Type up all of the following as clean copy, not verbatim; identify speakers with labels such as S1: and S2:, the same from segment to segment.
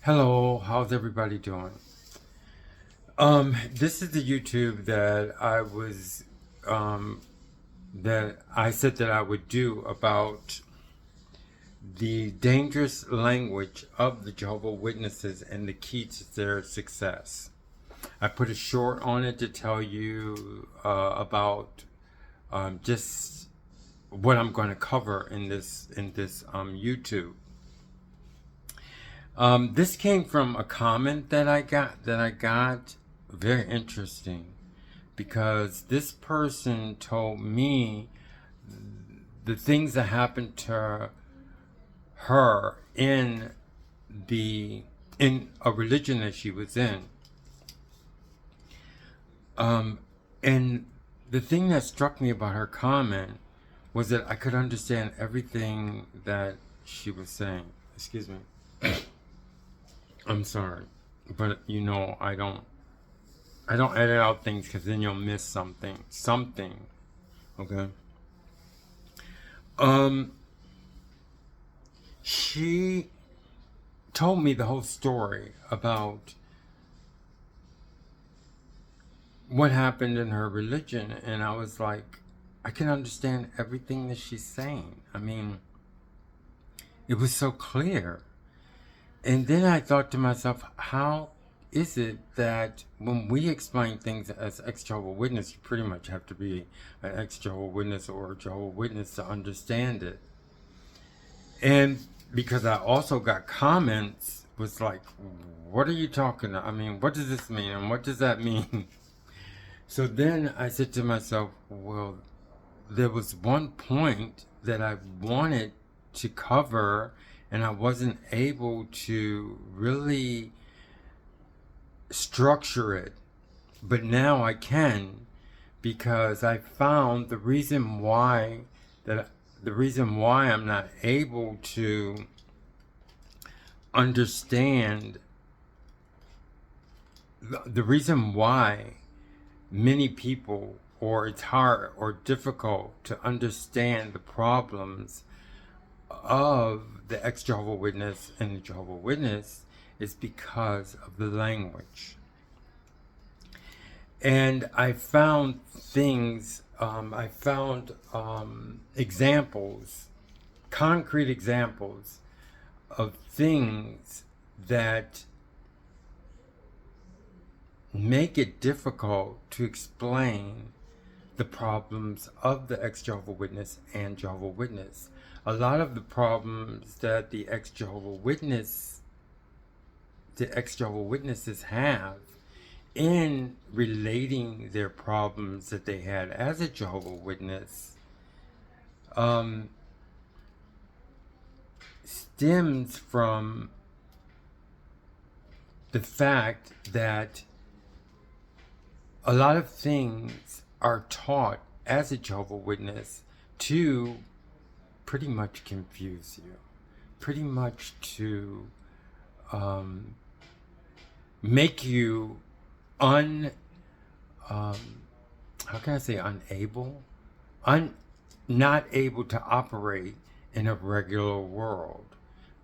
S1: Hello, how's everybody doing? This is the YouTube that I said that I would do about the dangerous language of the Jehovah Witnesses and the key to their success. I put a short on it to tell you about just what I'm going to cover in this YouTube. This came from a comment that I got very interesting because this person told me the things that happened to her in a religion that she was in. And the thing that struck me about her comment was that I could understand everything that she was saying. Excuse me. I'm sorry, but I don't edit out things because then you'll miss something. Okay. She told me the whole story about what happened in her religion, and I was like, I can understand everything that she's saying. I mean, it was so clear. And then I thought to myself, how is it that when we explain things as ex-Jehovah Witness, you pretty much have to be an ex-Jehovah Witness or a Jehovah Witness to understand it? And because I also got comments, was like, what are you talking about? I mean, what does this mean? And what does that mean? So then I said to myself, well, there was one point that I wanted to cover and I wasn't able to really structure it. But now I can, because I found the reason why I'm not able to understand the reason why many people, or it's hard or difficult to understand the problems of the ex-Jehovah Witness and the Jehovah Witness, is because of the language. And I found examples, concrete examples of things that make it difficult to explain the problems of the ex-Jehovah Witness and Jehovah Witness. A lot of the problems that the ex-Jehovah Witnesses have in relating their problems that they had as a Jehovah Witness stems from the fact that a lot of things are taught as a Jehovah Witness to pretty much confuse you, pretty much to make you not able to operate in a regular world,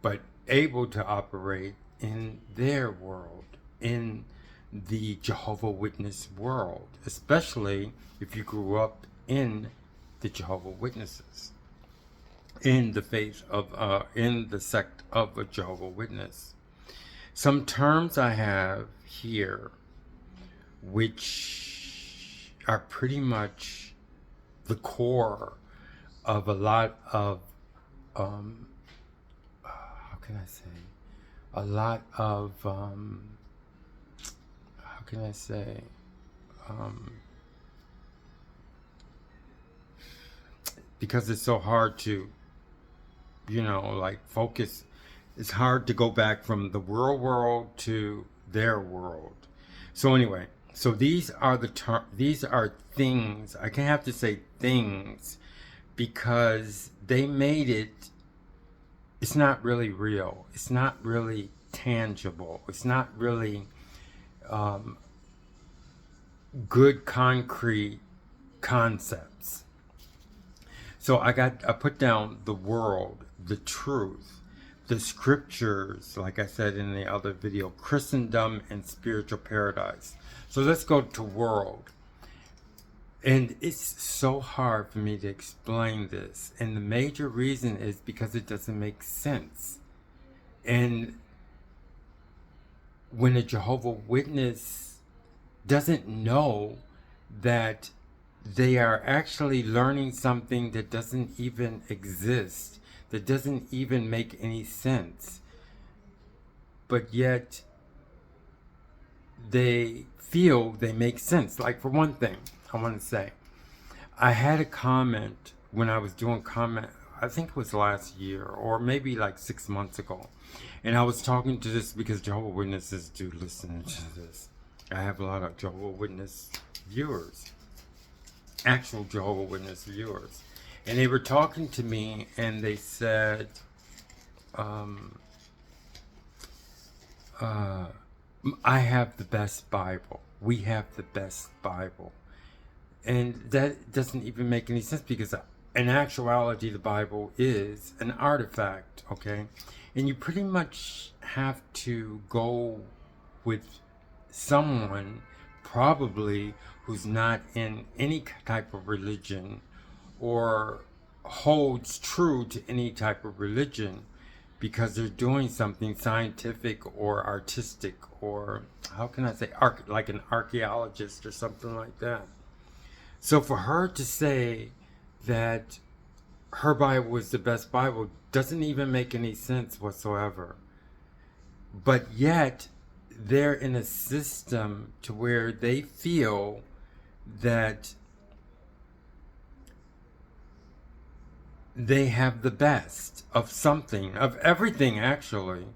S1: but able to operate in their world, in the Jehovah Witness world, especially if you grew up in the Jehovah Witnesses, in the faith of, in the sect of a Jehovah Witness. Some terms I have here, which are pretty much the core of a lot of, how can I say, a lot of, how can I say, because it's so hard to, like focus. It's hard to go back from the real world to their world. So anyway, so these are things. I can have to say things because they made it. It's not really real. It's not really tangible. It's not really good concrete concepts. So I put down the world, the truth, the scriptures, like I said in the other video, Christendom and spiritual paradise. So let's go to world. And it's so hard for me to explain this. And the major reason is because it doesn't make sense. And when a Jehovah Witness doesn't know that they are actually learning something that doesn't even exist, that doesn't even make any sense, but yet they feel they make sense. Like, for one thing, I want to say, I had a comment when I was doing comment, I think it was last year or maybe like 6 months ago. And I was talking to this because Jehovah Witnesses do listen to this. I have a lot of Jehovah Witness viewers, actual Jehovah Witness viewers. And they were talking to me and they said, I have the best Bible. We have the best Bible. And that doesn't even make any sense because in actuality, the Bible is an artifact, okay? And you pretty much have to go with someone probably who's not in any type of religion or holds true to any type of religion because they're doing something scientific or artistic or, how can I say, like an archaeologist or something like that. So for her to say that her Bible is the best Bible doesn't even make any sense whatsoever. But yet, they're in a system to where they feel that they have the best of something, of everything actually.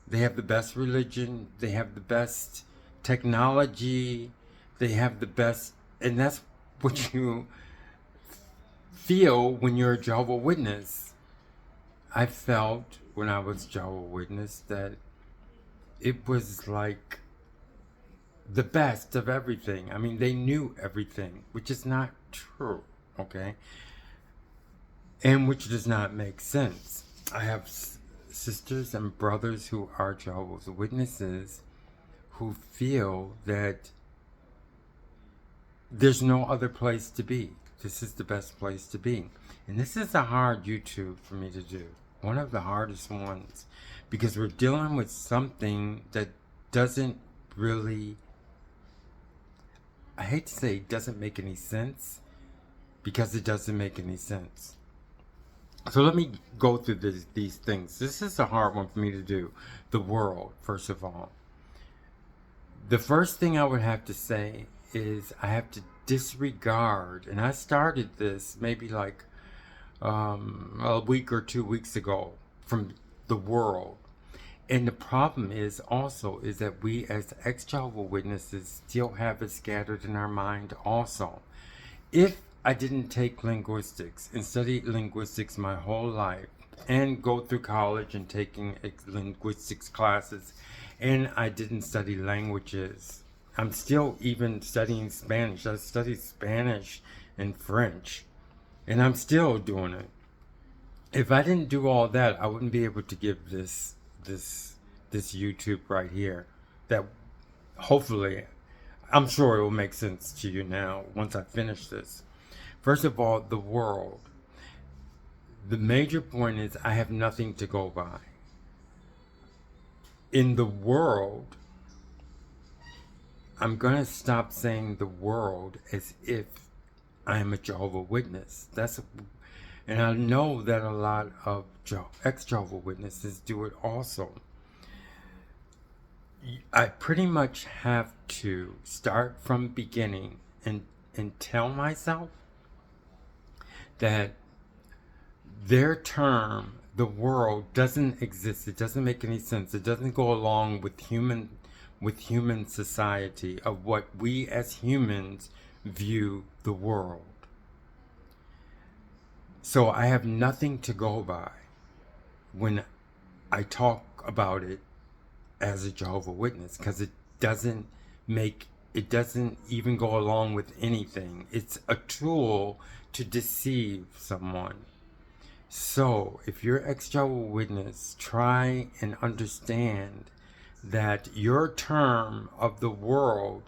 S1: They have the best religion, they have the best technology, they have the best, and that's what you feel when you're a Jehovah Witness. I felt when I was Jehovah Witness that it was like the best of everything. I mean, they knew everything, which is not true, okay? And which does not make sense. I have sisters and brothers who are Jehovah's Witnesses who feel that there's no other place to be. This is the best place to be. And this is a hard YouTube for me to do. One of the hardest ones. Because we're dealing with something that doesn't really, I hate to say doesn't make any sense. Because it doesn't make any sense. So let me go through these things. This is a hard one for me to do. The world, first of all. The first thing I would have to say is I have to disregard, and I started this maybe like a week or 2 weeks ago, from the world. And the problem is also is that we as ex-Jehovah Witnesses still have it scattered in our mind also. If I didn't take linguistics and study linguistics my whole life and go through college and taking linguistics classes, and I didn't study languages, I'm still even studying Spanish. I studied Spanish and French, and I'm still doing it. If I didn't do all that, I wouldn't be able to give this YouTube right here. That hopefully, I'm sure it will make sense to you now once I finish this. First of all, the world. The major point is I have nothing to go by. In the world, I'm going to stop saying the world as if I am a Jehovah Witness. And I know that a lot of ex-Jehovah Witnesses do it also. I pretty much have to start from beginning and tell myself that their term, the world, doesn't exist. It doesn't make any sense. It doesn't go along with human society of what we as humans view the world. So I have nothing to go by when I talk about it as a Jehovah Witness, because it doesn't even go along with anything. It's a tool to deceive someone. So, if you're ex-Jehovah Witness, try and understand that your term of the world,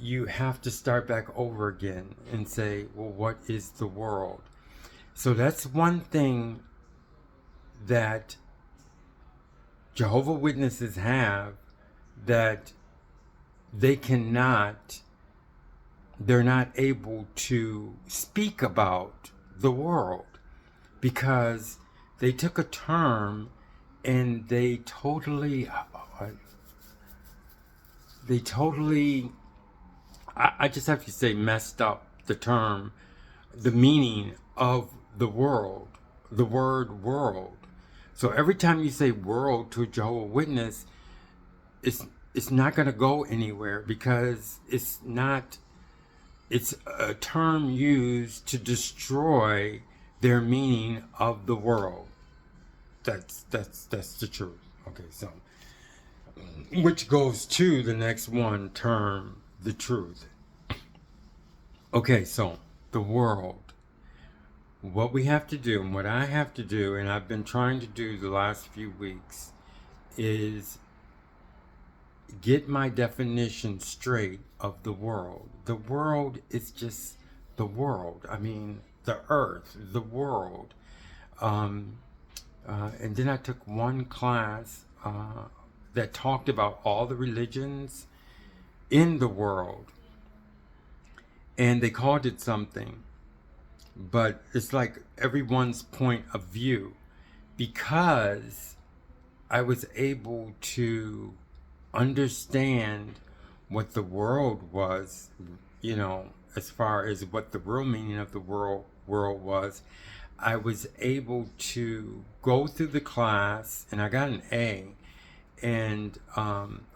S1: you have to start back over again and say, well, what is the world? So that's one thing that Jehovah Witnesses have, that they're not able to speak about the world, because they took a term and they totally, I just have to say, messed up the term, the meaning of the world, the word world. So every time you say world to a Jehovah Witness, it's not going to go anywhere, because it's a term used to destroy their meaning of the world. That's the truth. Okay, so which goes to the next one term, the truth. Okay, so the world. What we have to do, and what I have to do, and I've been trying to do the last few weeks, is get my definition straight of the world. The world is just the world. I mean, the earth, the world. And then I took one class that talked about all the religions in the world. And they called it something. But it's like everyone's point of view. Because I was able to understand what the world was, as far as what the real meaning of the world was, I was able to go through the class, and I got an A, and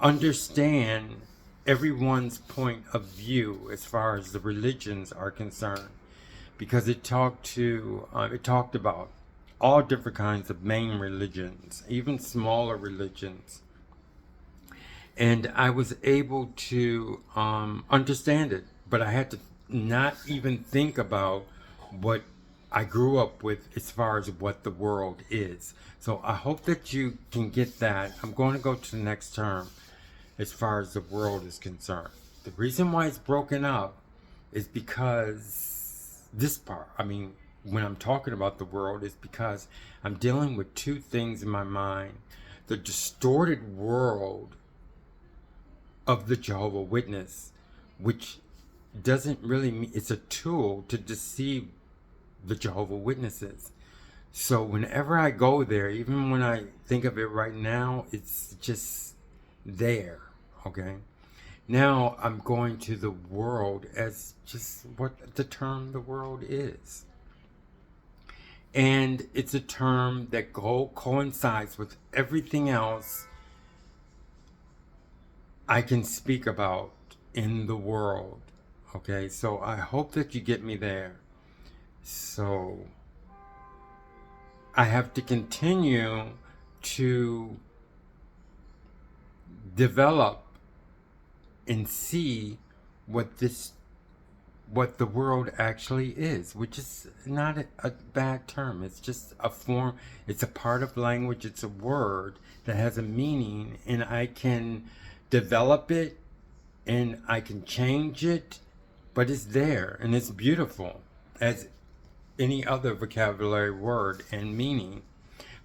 S1: understand everyone's point of view as far as the religions are concerned, because it talked about all different kinds of main religions, even smaller religions. And I was able to understand it, but I had to not even think about what I grew up with as far as what the world is. So I hope that you can get that. I'm going to go to the next term as far as the world is concerned. The reason why it's broken up is because when I'm talking about the world, is because I'm dealing with two things in my mind. The distorted world of the Jehovah Witness, which doesn't really mean, it's a tool to deceive the Jehovah Witnesses. So whenever I go there, even when I think of it right now, it's just there. Okay, now I'm going to the world as just what the term the world is. And it's a term that coincides with everything else I can speak about in the world. Okay, so I hope that you get me there. So I have to continue to develop and see what the world actually is, which is not a bad term. It's just a form, it's a part of language, it's a word that has a meaning, and I can develop it and I can change it, but it's there and it's beautiful as any other vocabulary word and meaning.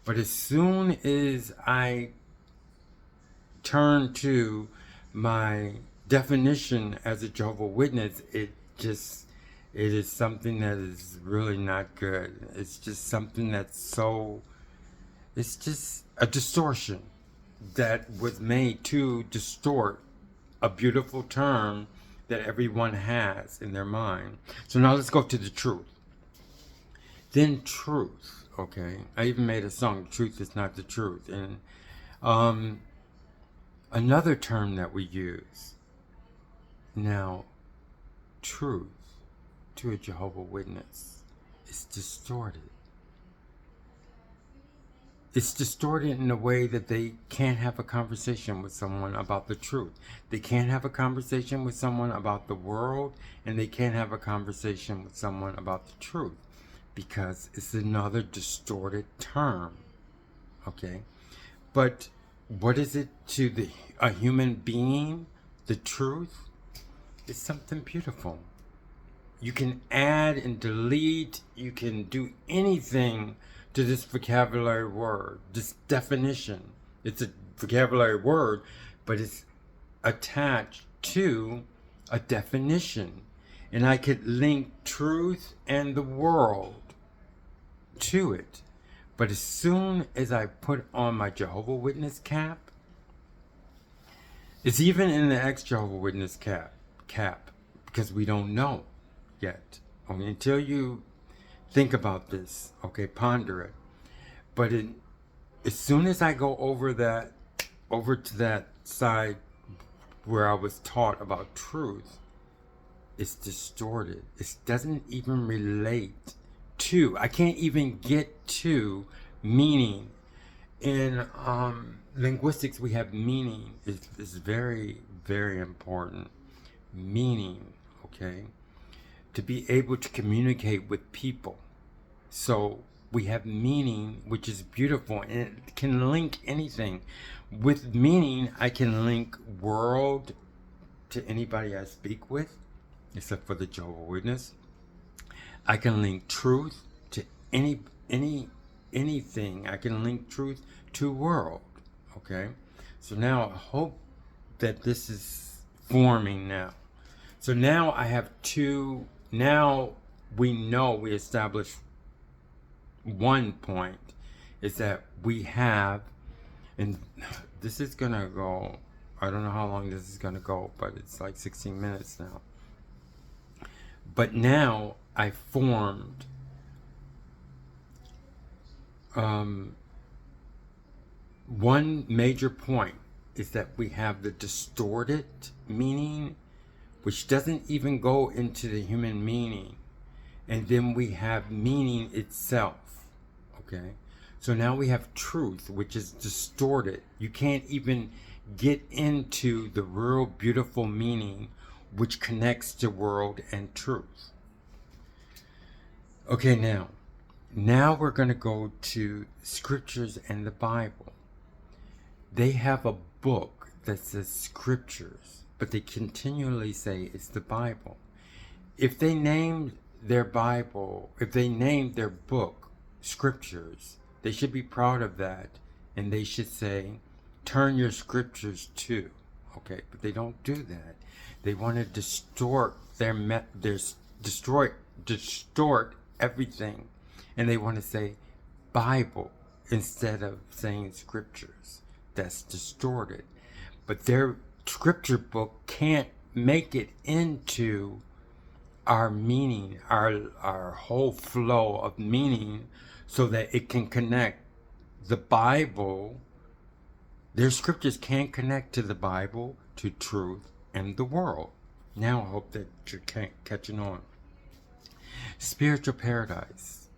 S1: But as soon as I turn to my definition as a Jehovah Witness, it is something that is really not good. It's just something it's just a distortion that was made to distort a beautiful term that everyone has in their mind. So now let's go to the truth. Then truth, okay? I even made a song, Truth is Not the Truth. And another term that we use. Now, truth to a Jehovah Witness is distorted. It's distorted in a way that they can't have a conversation with someone about the truth. They can't have a conversation with someone about the world, and they can't have a conversation with someone about the truth. because it's another distorted term. Okay? But what is it to a human being? The truth is something beautiful. You can add and delete, you can do anything to this vocabulary word, this definition. It's a vocabulary word, but it's attached to a definition. And I could link truth and the world to it. But as soon as I put on my Jehovah Witness cap, it's even in the Ex-Jehovah Witness cap, because we don't know yet. Okay, until you think about this, okay, ponder it. But as soon as I go over to that side where I was taught about truth, it's distorted. It doesn't even relate to, I can't even get to meaning. In linguistics, we have meaning. It's very, very important. Meaning, okay? To be able to communicate with people. So we have meaning, which is beautiful, and it can link anything. With meaning, I can link world to anybody I speak with, except for the Jehovah Witness. I can link truth to anything. I can link truth to world. Okay? So now I hope that this is forming now. So now I have two. Now we established one point, is that we have, and this is gonna go, I don't know how long this is gonna go, but it's like 16 minutes now. But now I formed one major point, is that we have the distorted meaning, which doesn't even go into the human meaning. And then we have meaning itself. Okay? So now we have truth, which is distorted. You can't even get into the real beautiful meaning, which connects to world and truth. Okay, now we're going to go to scriptures and the Bible. They have a book that says scriptures, but they continually say it's the Bible. If they named their Bible, if they named their book scriptures, they should be proud of that, and they should say, turn your scriptures to. Okay, but they don't do that. They want to distort distort everything, and they want to say Bible instead of saying scriptures. That's distorted. But their scripture book can't make it into our meaning, our whole flow of meaning, so that it can connect the Bible. Their scriptures can't connect to the Bible, to truth, and the world. Now I hope that you're catching on. Spiritual paradise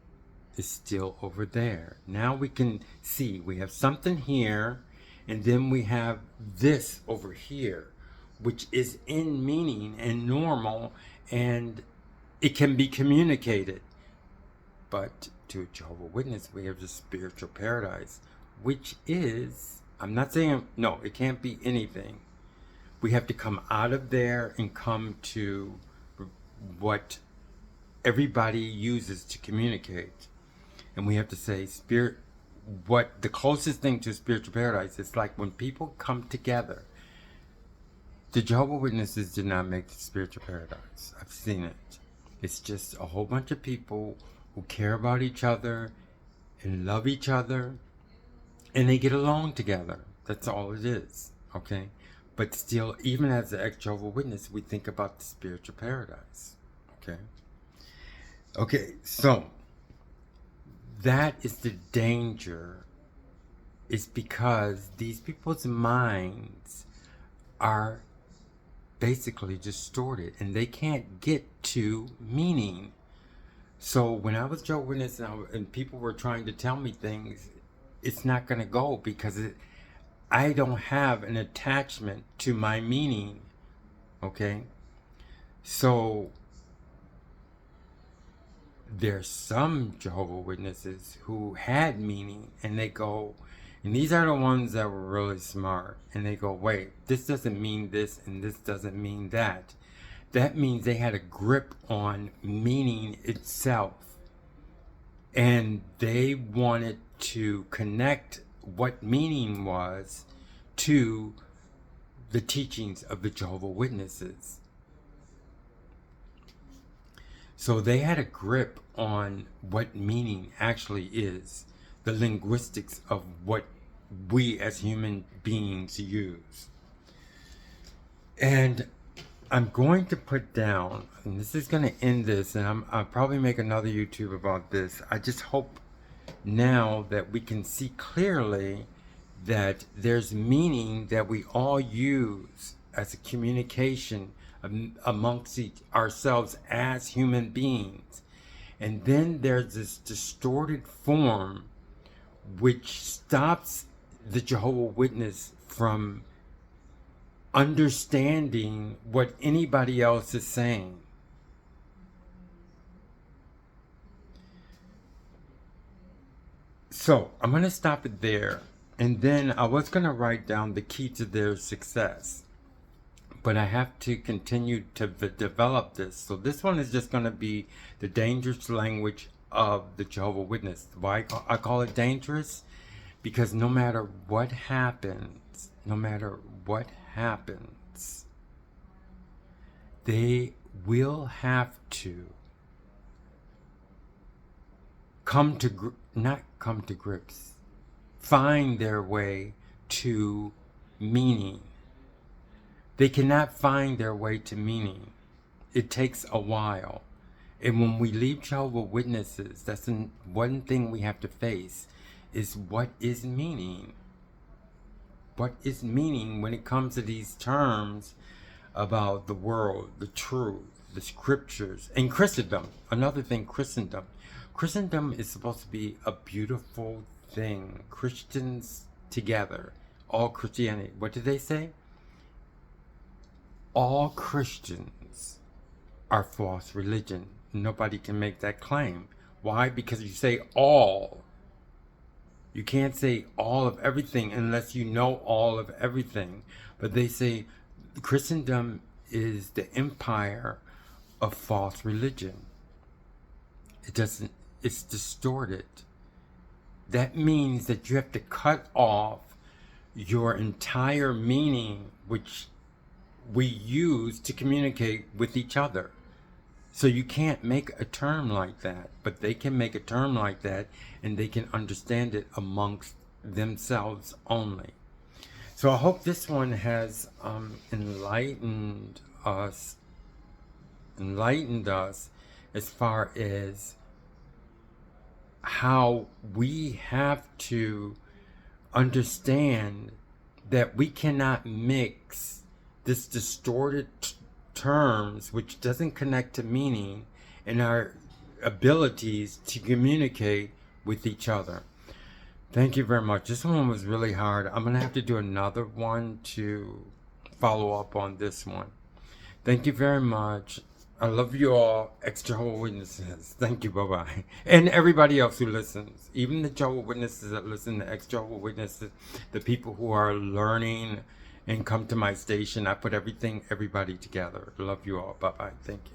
S1: is still over there. Now we can see we have something here, and then we have this over here, which is in meaning and normal, and it can be communicated. But to a Jehovah Witness, we have the spiritual paradise, which is, I'm not saying, no, it can't be anything. We have to come out of there and come to what everybody uses to communicate. And we have to say, spirit, what the closest thing to spiritual paradise is like when people come together. The Jehovah Witnesses did not make the spiritual paradise. I've seen it. It's just a whole bunch of people who care about each other and love each other, and they get along together. That's all it is, okay? But still, even as an ex-Jehovah Witness, we think about the spiritual paradise, okay? Okay, so that is the danger, is because these people's minds are basically distorted, and they can't get to meaning. So when I was Jehovah's Witness and people were trying to tell me things, it's not going to go, because I don't have an attachment to my meaning, okay? So there's some Jehovah Witnesses who had meaning, and they go, and these are the ones that were really smart, and they go, wait, this doesn't mean this, and this doesn't mean that. That means they had a grip on meaning itself, and they wanted to connect what meaning was to the teachings of the Jehovah Witnesses. So they had a grip on what meaning actually is, the linguistics of what we as human beings use. And I'm going to put down, and this is going to end this, and I'll probably make another YouTube about this. I just hope now that we can see clearly that there's meaning that we all use as a communication amongst ourselves as human beings. And then there's this distorted form which stops the Jehovah Witness from understanding what anybody else is saying. So I'm going to stop it there. And then I was going to write down the key to their success. But I have to continue to develop this. So this one is just going to be the dangerous language of the Jehovah Witness. Why I call it dangerous? Because no matter what happens, they will have to find their way to meaning. They cannot find their way to meaning. It takes a while. And when we leave Jehovah Witnesses, that's one thing we have to face, is what is meaning? What is meaning when it comes to these terms about the world, the truth, the scriptures, and Christendom? Another thing, Christendom. Christendom is supposed to be a beautiful thing. Christians together. All Christianity. What did they say? All Christians are false religion. Nobody can make that claim. Why? Because you say all. You can't say all of everything unless you know all of everything. But they say Christendom is the empire of false religion. It's distorted. That means that you have to cut off your entire meaning, which we use to communicate with each other. So you can't make a term like that, but they can make a term like that, and they can understand it amongst themselves only. So I hope this one has enlightened us as far as how we have to understand that we cannot mix this distorted terms, which doesn't connect to meaning, and our abilities to communicate with each other. Thank you very much. This one was really hard. I'm going to have to do another one to follow up on this one. Thank you very much. I love you all, ex-Jehovah Witnesses. Thank you. Bye-bye. And everybody else who listens. Even the Jehovah Witnesses that listen, the ex-Jehovah Witnesses, the people who are learning and come to my station. I put everybody together. Love you all. Bye-bye. Thank you.